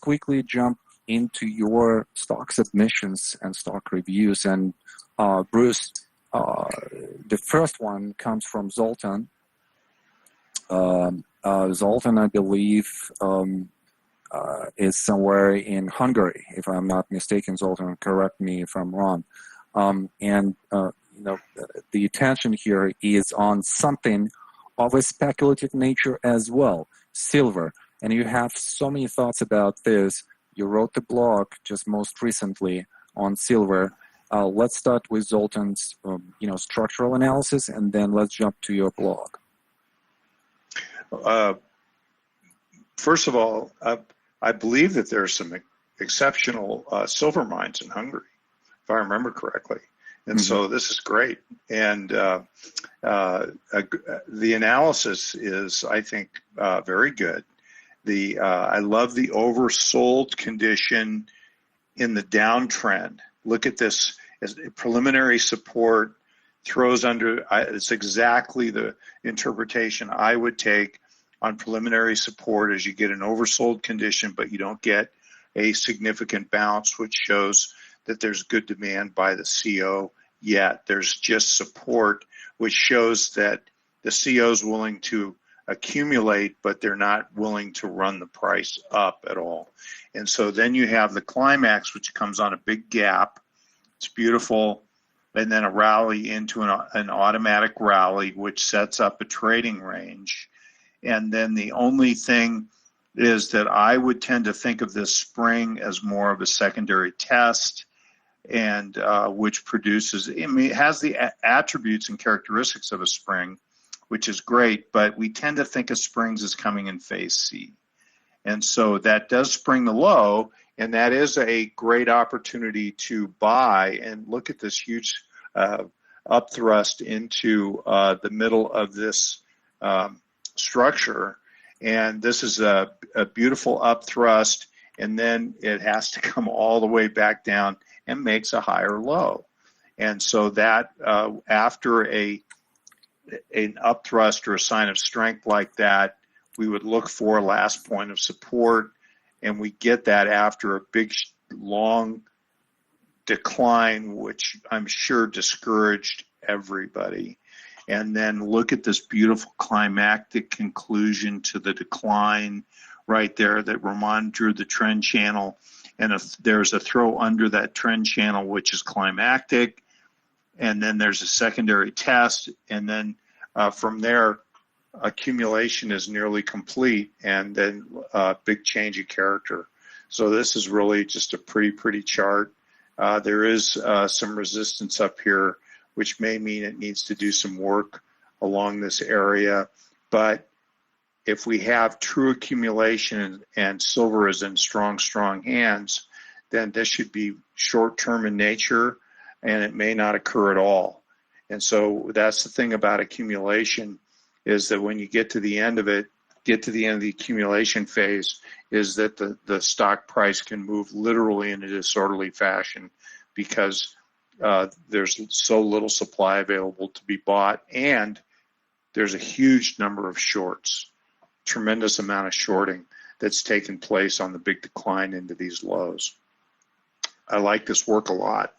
quickly jump into your stock submissions and stock reviews. And Bruce, the first one comes from Zoltan. Zoltan, I believe, is somewhere in Hungary, if I'm not mistaken. Zoltan, correct me if I'm wrong. The attention here is on something of a speculative nature as well, silver. And you have so many thoughts about this. You wrote the blog just most recently on silver. Let's start with Zoltan's, structural analysis, and then let's jump to your blog. First of all, I believe that there are some exceptional silver mines in Hungary, if I remember correctly. And so this is great. And the analysis is, I think, very good. I love the oversold condition in the downtrend. Look at this as preliminary support throws under. It's exactly the interpretation I would take on preliminary support, as you get an oversold condition, but you don't get a significant bounce, which shows that there's good demand by the CO yet. There's just support, which shows that the CO is willing to accumulate, but they're not willing to run the price up at all. And so then you have the climax, which comes on a big gap. It's beautiful. And then a rally into an automatic rally, which sets up a trading range. And then the only thing is that I would tend to think of this spring as more of a secondary test, and which produces, it has the attributes and characteristics of a spring, which is great, but we tend to think of springs as coming in phase C. And so that does spring the low, and that is a great opportunity to buy. And look at this huge upthrust into the middle of this structure. And this is a beautiful upthrust, and then it has to come all the way back down and makes a higher low. And so that after an upthrust or a sign of strength like that, we would look for a last point of support, and we get that after a big, long decline, which I'm sure discouraged everybody. And then look at this beautiful climactic conclusion to the decline right there that Roman drew the trend channel. And if there's a throw under that trend channel, which is climactic, and then there's a secondary test, and then from there, accumulation is nearly complete, and then big change of character. So this is really just a pretty chart. There is some resistance up here, which may mean it needs to do some work along this area. But if we have true accumulation and silver is in strong hands, then this should be short-term in nature, and it may not occur at all. And so that's the thing about accumulation, is that when you get to the end of it, get to the end of the accumulation phase, is that the stock price can move literally in a disorderly fashion, because there's so little supply available to be bought, and there's a huge number of shorts, tremendous amount of shorting that's taken place on the big decline into these lows. I like this work a lot.